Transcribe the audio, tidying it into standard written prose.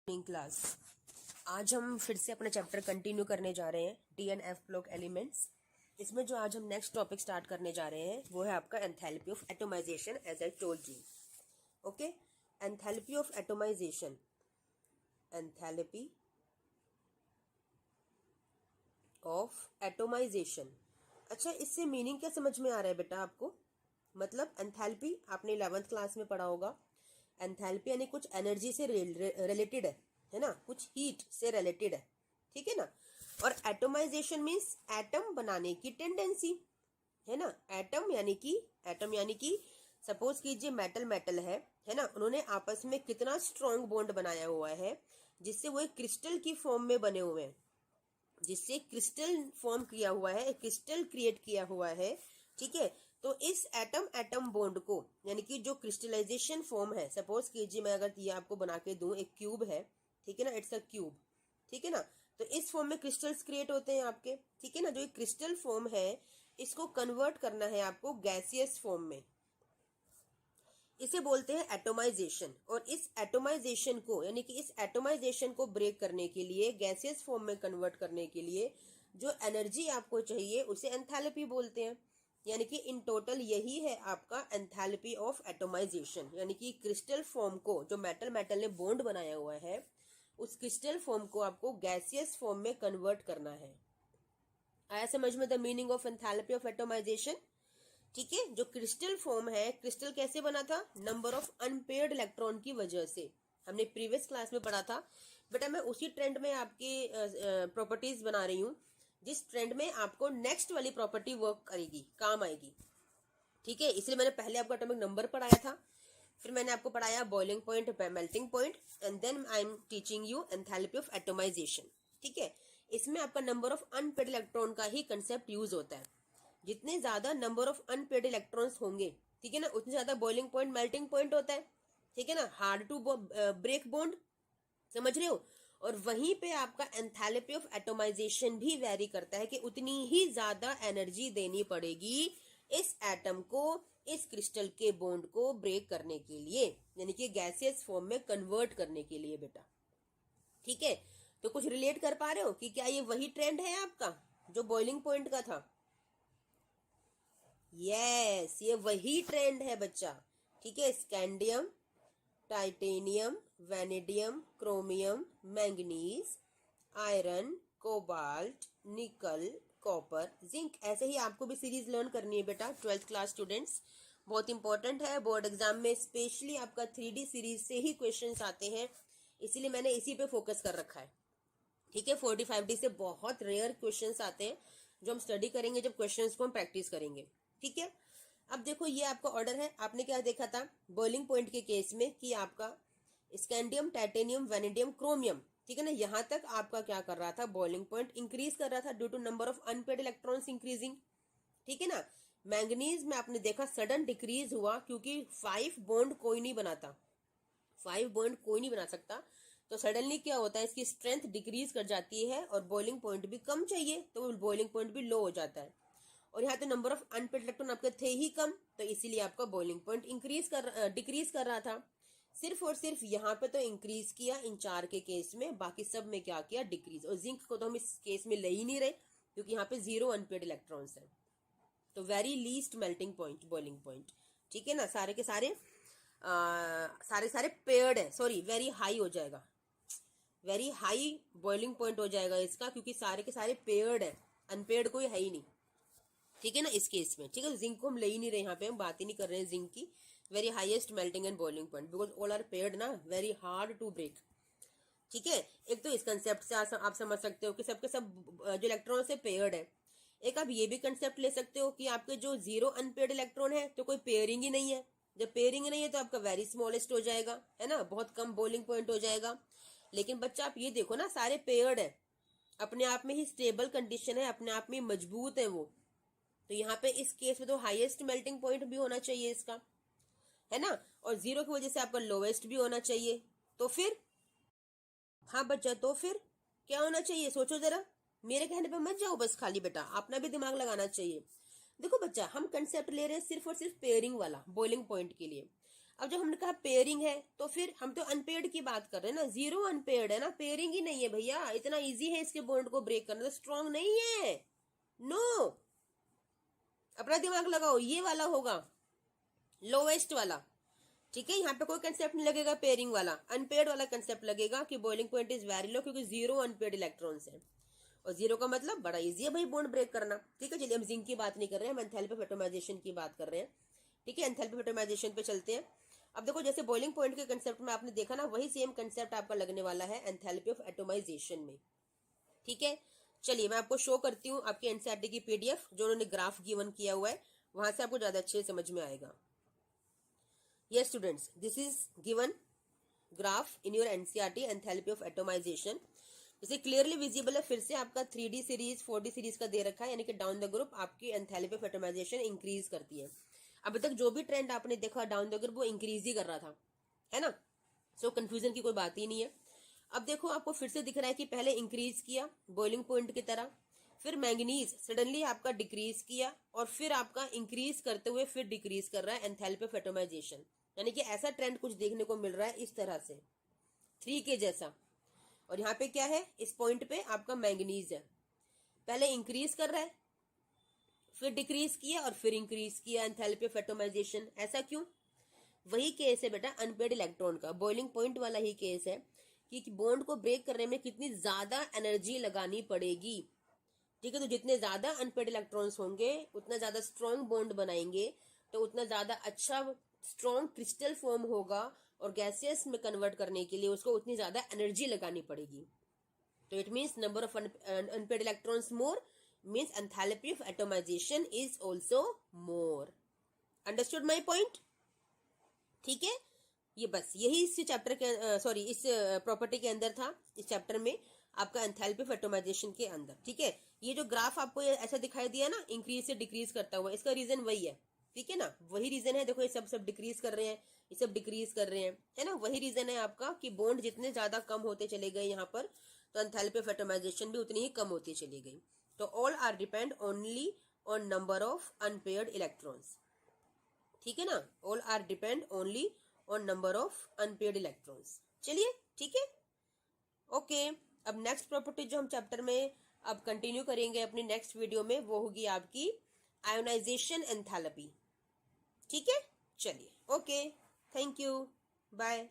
Class आज हम फिर से अपना चैप्टर कंटिन्यू करने जा रहे हैं D and F block elements. इसमें जो आज हम नेक्स्ट टॉपिक स्टार्ट करने जा रहे हैं वो है आपका enthalpy of atomization as I told you. Okay, enthalpy of atomization, enthalpy of atomization. अच्छा, इससे मीनिंग क्या समझ में आ रहा है बेटा आपको? मतलब एंथैल्पी आपने 11th क्लास में पढ़ा होगा। एंथैल्पी यानी कुछ एनर्जी से रिलेटेड है ना, कुछ हीट से रिलेटेड है, ठीक है ना। और एटोमाइजेशन मीन्स एटम बनाने की टेंडेंसी, है ना। एटम यानी कि सपोज कीजिए मेटल है ना, उन्होंने आपस में कितना स्ट्रॉन्ग बॉन्ड बनाया हुआ है जिससे वो एक क्रिस्टल की फॉर्म में बने हुए हैं, जिससे क्रिस्टल फॉर्म किया हुआ है, एक क्रिस्टल क्रिएट किया हुआ है, ठीक है। तो इस एटम बॉन्ड को, यानी कि जो क्रिस्टलाइजेशन फॉर्म है, सपोज कीजिए मैं अगर ये आपको बना के दूं, एक क्यूब है, ठीक है ना, इट्स अ क्यूब, ठीक है ना। तो इस फॉर्म में क्रिस्टल्स क्रिएट होते हैं आपके, ठीक है ना। जो एक क्रिस्टल फॉर्म है इसको कन्वर्ट करना है आपको गैसियस फॉर्म में, इसे बोलते हैं एटोमाइजेशन। और इस एटोमाइजेशन को, यानी कि इस एटोमाइजेशन को ब्रेक करने के लिए, गैसियस फॉर्म में कन्वर्ट करने के लिए जो एनर्जी आपको चाहिए उसे एंथैल्पी बोलते हैं। यानी कि इन टोटल यही है आपका एंथैल्पी ऑफ एटोमाइजेशन, यानी कि क्रिस्टल फॉर्म को, जो मेटल ने बॉन्ड बनाया हुआ है, उस क्रिस्टल फॉर्म को आपको गैसियस फॉर्म में कन्वर्ट करना है। आया समझ में the meaning of enthalpy of atomization? ठीक है। जो क्रिस्टल फॉर्म है, क्रिस्टल कैसे बना था? नंबर ऑफ अनपेयर्ड इलेक्ट्रॉन की वजह से। हमने प्रीवियस क्लास में पढ़ा था बेटा। मैं उसी ट्रेंड में आपकी प्रॉपर्टीज बना रही हूँ जिस ट्रेंड में आपको नेक्स्ट वाली प्रॉपर्टी वर्क करेगी, काम आएगी, ठीक है। इसलिए मैंने पहले आपको एटॉमिक नंबर पढ़ाया था, फिर मैंने आपको पढ़ाया boiling point, melting point, and then I am teaching you enthalpy of atomization, ठीक है। इसमें आपका नंबर ऑफ अनपेयर्ड इलेक्ट्रॉन का ही कंसेप्ट यूज होता है। जितने ज्यादा नंबर ऑफ अनपेयर्ड इलेक्ट्रॉन्स होंगे, ठीक है ना, उतने ज्यादा बॉइलिंग पॉइंट, मेल्टिंग पॉइंट होता है, ठीक है ना। हार्ड टू ब्रेक बॉन्ड, समझ रहे हो। और वहीं पे आपका एंथैल्पी ऑफ एटोमाइजेशन भी वेरी करता है कि उतनी ही ज्यादा एनर्जी देनी पड़ेगी इस एटम को, इस क्रिस्टल के बॉन्ड को ब्रेक करने के लिए, यानी कि गैसियस फॉर्म में कन्वर्ट करने के लिए बेटा, ठीक है। तो कुछ रिलेट कर पा रहे हो कि क्या ये वही ट्रेंड है आपका जो बॉइलिंग पॉइंट का था? यस, ये वही ट्रेंड है बच्चा, ठीक है। Scandium, titanium, vanadium, chromium, manganese, iron, cobalt, निकल, कॉपर, जिंक। ऐसे ही आपको भी सीरीज लर्न करनी है बेटा 12th क्लास स्टूडेंट्स। बहुत इंपॉर्टेंट है, बोर्ड एग्जाम में स्पेशली आपका 3D सीरीज से ही क्वेश्चंस आते हैं, इसीलिए मैंने इसी पे फोकस कर रखा है, ठीक है। 45D से बहुत रेयर क्वेश्चंस आते हैं जो हम स्टडी करेंगे जब क्वेश्चंस को हम प्रैक्टिस करेंगे, ठीक है। अब देखो ये आपका ऑर्डर है, आपने क्या देखा था बॉइलिंग पॉइंट के केस में कि आपका स्कैंडियम, टाइटेनियम, वैनेडियम, क्रोमियम, ठीक है ना, यहां तक आपका क्या कर रहा था, बॉइलिंग पॉइंट इंक्रीज कर रहा था due to number of unpaired electrons increasing, ठीक है ना। मैंगनीज में आपने देखा सडन डिक्रीज हुआ क्योंकि 5 बॉन्ड कोई नहीं बनाता, 5 बॉन्ड कोई नहीं बना सकता, तो सडनली क्या होता है, इसकी स्ट्रेंथ डिक्रीज कर जाती है और बॉइलिंग पॉइंट भी कम चाहिए तो बॉइलिंग पॉइंट भी लो हो जाता है। और यहाँ तो नंबर ऑफ अनपेयर्ड इलेक्ट्रॉन आपके थे ही कम, तो इसीलिए आपका बॉइलिंग पॉइंट डिक्रीज कर रहा था। सिर्फ और सिर्फ यहाँ पे तो इंक्रीज किया इन 4 के केस में, बाकी सब में क्या किया, डिक्रीज। और जिंक को तो हम इस केस में ले ही नहीं रहे क्योंकि यहाँ पे 0 अनपेयर्ड इलेक्ट्रॉन्स है, तो very least melting point, boiling point, ठीक है ना। सारे के सारे सारे पेयर्ड है, सॉरी वेरी हाई हो जाएगा, वेरी हाई बॉइलिंग पॉइंट हो जाएगा इसका, क्योंकि सारे के सारे पेयर्ड है, अनपेयर्ड कोई है ही नहीं, ठीक है ना, इस केस में, ठीक है। जिंक को हम ले ही नहीं रहे, यहाँ पे हम बात ही नहीं कर रहे हैं जिंक की। Very highest melting and boiling point because all are paired ना, वेरी हार्ड टू ब्रेक, ठीक है। एक तो इस कंसेप्ट से आप समझ सकते हो कि सबके सब जो इलेक्ट्रॉन से पेयर्ड है। एक आप ये भी कंसेप्ट ले सकते हो कि आपके जो 0 अनपेयर्ड इलेक्ट्रॉन है तो कोई पेयरिंग ही नहीं है, जब पेयरिंग नहीं है तो आपका वेरी स्मॉलेस्ट हो जाएगा, है ना, बहुत कम बॉइलिंग पॉइंट हो जाएगा। लेकिन बच्चा आप ये देखो ना, सारे पेयर्ड है, अपने आप में ही स्टेबल कंडीशन है, अपने आप में मजबूत है वो, तो यहाँ पे इस केस में तो हाईएस्ट मेल्टिंग पॉइंट भी होना चाहिए इसका, है ना, और 0 की वजह से आपका लोवेस्ट भी होना चाहिए। तो फिर हाँ बच्चा, तो फिर क्या होना चाहिए, सोचो जरा, मेरे कहने पे मत जाओ बस खाली बेटा, अपना भी दिमाग लगाना चाहिए। देखो बच्चा, हम कंसेप्ट ले रहे हैं सिर्फ और सिर्फ पेयरिंग वाला बॉइलिंग पॉइंट के लिए। अब जब हमने कहा पेयरिंग है तो फिर हम तो अनपेयर्ड की बात कर रहे हैं ना, जीरो अनपेयर्ड है ना, पेयरिंग ही नहीं है भैया। इतना इजी है इसके बॉन्ड को ब्रेक करना, तो स्ट्रॉन्ग नहीं है। नो, अपना दिमाग लगाओ, ये वाला होगा लोवेस्ट वाला, ठीक है। यहाँ पे कोई कंसेप्ट नहीं लगेगा पेयरिंग वाला, अनपेयर्ड वाला कंसेप्ट लगेगा कि boiling point is very low, क्योंकि जीरो अनपेयर्ड इलेक्ट्रॉन्स है। और जीरो का मतलब बड़ा इजी है भाई बॉन्ड ब्रेक करना, ठीक है। चलिए हम जिंक की बात नहीं कर रहे हैं, हम एंथैल्पी ऑफ एटोमाइजेशन की बात कर रहे हैं, ठीक है। एंथैल्पी ऑफ एटोमाइजेशन पे चलते हैं। अब देखो जैसे बॉइलिंग पॉइंट के कंसेप्ट में आपने देखा ना, वही सेम कंसेप्ट आपका लगने वाला है एंथैल्पी ऑफ एटोमाइजेशन में, ठीक है। चलिए मैं आपको शो करती हूँ आपकी एनसीईआरटी की पीडीएफ, जो उन्होंने ग्राफ गिवन किया हुआ है, वहां से आपको ज्यादा अच्छे समझ में आएगा। Yes students, this is given graph in your NCERT enthalpy of atomization। जैसे क्लियरली विजिबल है, फिर से आपका 3D सीरीज 4D सीरीज का दे रखा है, यानी कि डाउन द ग्रुप आपकी एंथैल्पी ऑफ एटोमाइजेशन इंक्रीज करती है। अभी तक जो भी ट्रेंड आपने देखा डाउन द ग्रुप, वो इंक्रीज ही कर रहा था, है ना। सो कंफ्यूजन की कोई बात ही नहीं है। अब देखो आपको फिर से दिख रहा है कि पहले इंक्रीज किया बॉइलिंग पॉइंट की तरह, फिर मैंगनीज सडनली आपका डिक्रीज किया, और फिर आपका इंक्रीज करते हुए फिर डिक्रीज कर रहा है एंथैल्पी ऑफ एटोमाइजेशन। यानी कि ऐसा ट्रेंड कुछ देखने को मिल रहा है इस तरह से 3 के जैसा। और यहाँ पे क्या है, इस पॉइंट पे आपका मैंगनीज है, पहले इंक्रीज कर रहा है, फिर डिक्रीज किया और फिर इंक्रीज किया एंथैल्पी ऑफ एटोमाइजेशन। ऐसा क्यों? वही केस है बेटा अनपेयर्ड इलेक्ट्रॉन का, बॉइलिंग पॉइंट वाला ही केस है कि बॉन्ड को ब्रेक करने में कितनी ज्यादा एनर्जी लगानी पड़ेगी, ठीक है। तो जितने ज्यादा अनपेयर्ड इलेक्ट्रॉन्स होंगे उतना ज्यादा स्ट्रॉन्ग बॉन्ड बनाएंगे, तो उतना ज्यादा अच्छा स्ट्रॉन्ग क्रिस्टल फॉर्म होगा, और गैसेस में कन्वर्ट करने के लिए उसको उतनी ज्यादा एनर्जी लगानी पड़ेगी। तो it means number of unpaired electrons more means enthalpy of atomisation is also more. Understood my point, ठीक है। ये बस यही इस चैप्टर के सॉरी इस प्रॉपर्टी के अंदर था, इस चैप्टर में आपका एंथैल्पी ऑफ एटोमाइजेशन के अंदर, ठीक है। ये जो ग्राफ आपको ऐसा दिखाई दिया ना, इंक्रीज से डिक्रीज करता हुआ, इसका रीजन वही है, ठीक है ना, वही रीजन है। देखो ये सब डिक्रीज कर रहे हैं, ये सब डिक्रीज कर रहे हैं, है ना, वही रीजन है आपका कि बॉन्ड जितने ज्यादा कम होते चले गए यहाँ पर, तो एंथैल्पी ऑफ एटोमाइजेशन भी उतनी ही कम होती चली गई। तो all are depend only on number of unpaired electrons, ठीक है ना, all are depend only on number of unpaired electrons. चलिए ठीक है, ओके। अब नेक्स्ट प्रॉपर्टी जो हम चैप्टर में अब कंटिन्यू करेंगे अपनी नेक्स्ट वीडियो में, वो होगी आपकी आयोनाइजेशन एंथैल्पी, ठीक है। चलिए ओके, थैंक यू, बाय।